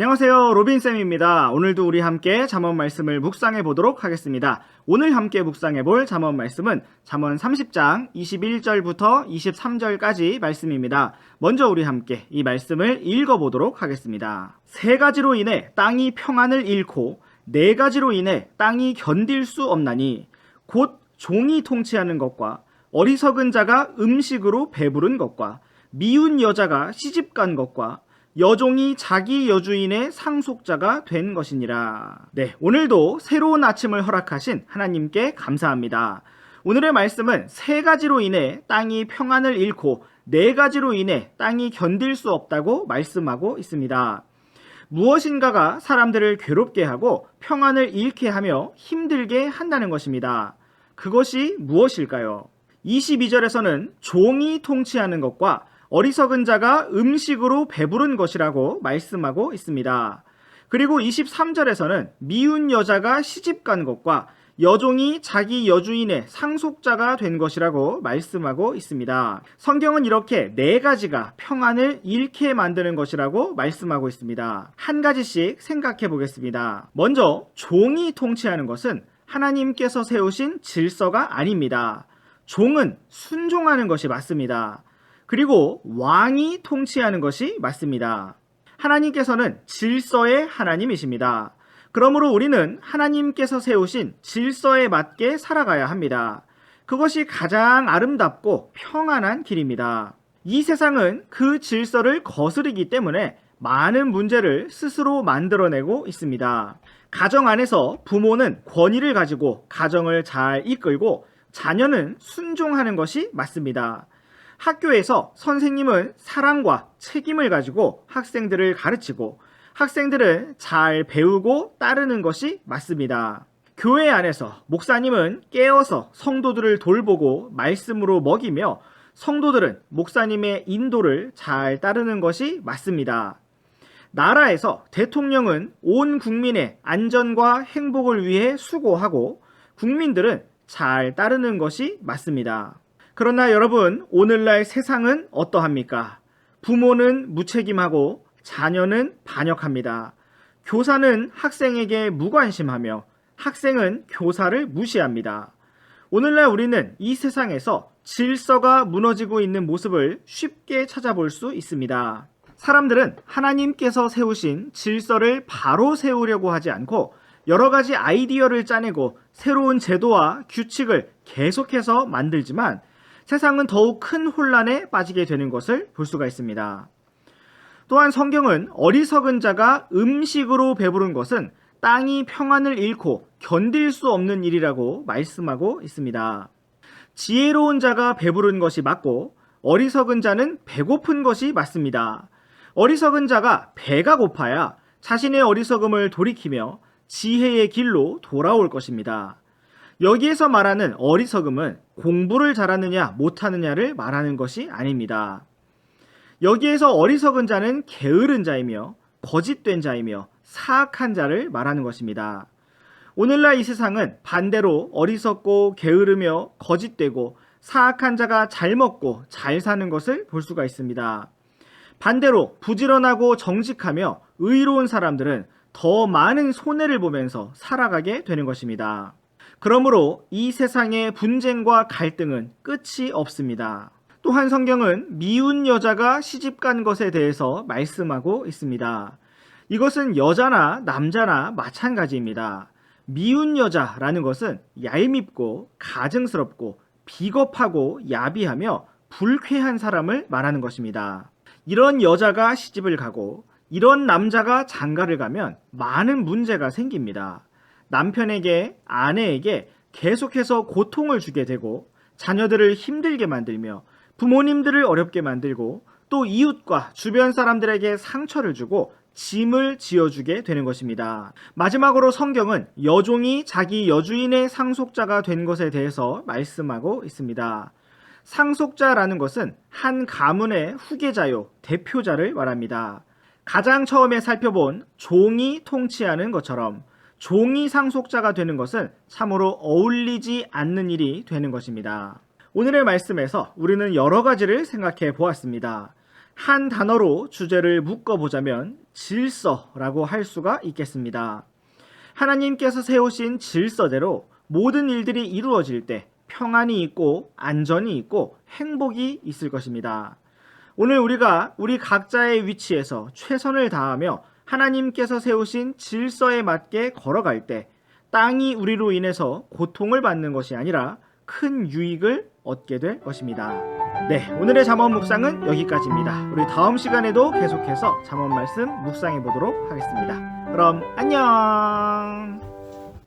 안녕하세요, 로빈쌤입니다. 오늘도 우리 함께 잠언 말씀을 묵상해 보도록 하겠습니다. 오늘 함께 묵상해 볼 잠언 말씀은 잠언 30장 21절부터 23절까지 말씀입니다. 먼저 우리 함께 이 말씀을 읽어 보도록 하겠습니다. 세 가지로 인해 땅이 평안을 잃고 네 가지로 인해 땅이 견딜 수 없나니 곧 종이 통치하는 것과 어리석은 자가 음식으로 배부른 것과 미운 여자가 시집간 것과 여종이 자기 여주인의 상속자가 된 것이니라. 네, 오늘도 새로운 아침을 허락하신 하나님께 감사합니다. 오늘의 말씀은 세 가지로 인해 땅이 평안을 잃고 네 가지로 인해 땅이 견딜 수 없다고 말씀하고 있습니다. 무엇인가가 사람들을 괴롭게 하고 평안을 잃게 하며 힘들게 한다는 것입니다. 그것이 무엇일까요? 22절에서는 종이 통치하는 것과 어리석은 자가 음식으로 배부른 것이라고 말씀하고 있습니다. 그리고 23절에서는 미운 여자가 시집간 것과 여종이 자기 여주인의 상속자가 된 것이라고 말씀하고 있습니다. 성경은 이렇게 네 가지가 평안을 잃게 만드는 것이라고 말씀하고 있습니다. 한 가지씩 생각해 보겠습니다. 먼저 종이 통치하는 것은 하나님께서 세우신 질서가 아닙니다. 종은 순종하는 것이 맞습니다. 그리고 왕이 통치하는 것이 맞습니다. 하나님께서는 질서의 하나님이십니다. 그러므로 우리는 하나님께서 세우신 질서에 맞게 살아가야 합니다. 그것이 가장 아름답고 평안한 길입니다. 이 세상은 그 질서를 거스르기 때문에 많은 문제를 스스로 만들어내고 있습니다. 가정 안에서 부모는 권위를 가지고 가정을 잘 이끌고 자녀는 순종하는 것이 맞습니다. 학교에서 선생님은 사랑과 책임을 가지고 학생들을 가르치고 학생들은 잘 배우고 따르는 것이 맞습니다. 교회 안에서 목사님은 깨어서 성도들을 돌보고 말씀으로 먹이며 성도들은 목사님의 인도를 잘 따르는 것이 맞습니다. 나라에서 대통령은 온 국민의 안전과 행복을 위해 수고하고 국민들은 잘 따르는 것이 맞습니다. 그러나 여러분, 오늘날 세상은 어떠합니까? 부모는 무책임하고 자녀는 반역합니다. 교사는 학생에게 무관심하며 학생은 교사를 무시합니다. 오늘날 우리는 이 세상에서 질서가 무너지고 있는 모습을 쉽게 찾아볼 수 있습니다. 사람들은 하나님께서 세우신 질서를 바로 세우려고 하지 않고 여러 가지 아이디어를 짜내고 새로운 제도와 규칙을 계속해서 만들지만 세상은 더욱 큰 혼란에 빠지게 되는 것을 볼 수가 있습니다. 또한 성경은 어리석은 자가 음식으로 배부른 것은 땅이 평안을 잃고 견딜 수 없는 일이라고 말씀하고 있습니다. 지혜로운 자가 배부른 것이 맞고 어리석은 자는 배고픈 것이 맞습니다. 어리석은 자가 배가 고파야 자신의 어리석음을 돌이키며 지혜의 길로 돌아올 것입니다. 여기에서 말하는 어리석음은 공부를 잘하느냐 못하느냐를 말하는 것이 아닙니다. 여기에서 어리석은 자는 게으른 자이며 거짓된 자이며 사악한 자를 말하는 것입니다. 오늘날 이 세상은 반대로 어리석고 게으르며 거짓되고 사악한 자가 잘 먹고 잘 사는 것을 볼 수가 있습니다. 반대로 부지런하고 정직하며 의로운 사람들은 더 많은 손해를 보면서 살아가게 되는 것입니다. 그러므로 이 세상의 분쟁과 갈등은 끝이 없습니다. 또한 성경은 미운 여자가 시집간 것에 대해서 말씀하고 있습니다. 이것은 여자나 남자나 마찬가지입니다. 미운 여자라는 것은 얄밉고 가증스럽고 비겁하고 야비하며 불쾌한 사람을 말하는 것입니다. 이런 여자가 시집을 가고 이런 남자가 장가를 가면 많은 문제가 생깁니다. 남편에게, 아내에게 계속해서 고통을 주게 되고 자녀들을 힘들게 만들며 부모님들을 어렵게 만들고 또 이웃과 주변 사람들에게 상처를 주고 짐을 지어주게 되는 것입니다. 마지막으로 성경은 여종이 자기 여주인의 상속자가 된 것에 대해서 말씀하고 있습니다. 상속자라는 것은 한 가문의 후계자요, 대표자를 말합니다. 가장 처음에 살펴본 종이 통치하는 것처럼 종이 상속자가 되는 것은 참으로 어울리지 않는 일이 되는 것입니다. 오늘의 말씀에서 우리는 여러 가지를 생각해 보았습니다. 한 단어로 주제를 묶어보자면 질서라고 할 수가 있겠습니다. 하나님께서 세우신 질서대로 모든 일들이 이루어질 때 평안이 있고 안전이 있고 행복이 있을 것입니다. 오늘 우리가 우리 각자의 위치에서 최선을 다하며 하나님께서 세우신 질서에 맞게 걸어갈 때 땅이 우리로 인해서 고통을 받는 것이 아니라 큰 유익을 얻게 될 것입니다. 네, 오늘의 잠언 묵상은 여기까지입니다. 우리 다음 시간에도 계속해서 잠언 말씀 묵상해 보도록 하겠습니다. 그럼 안녕.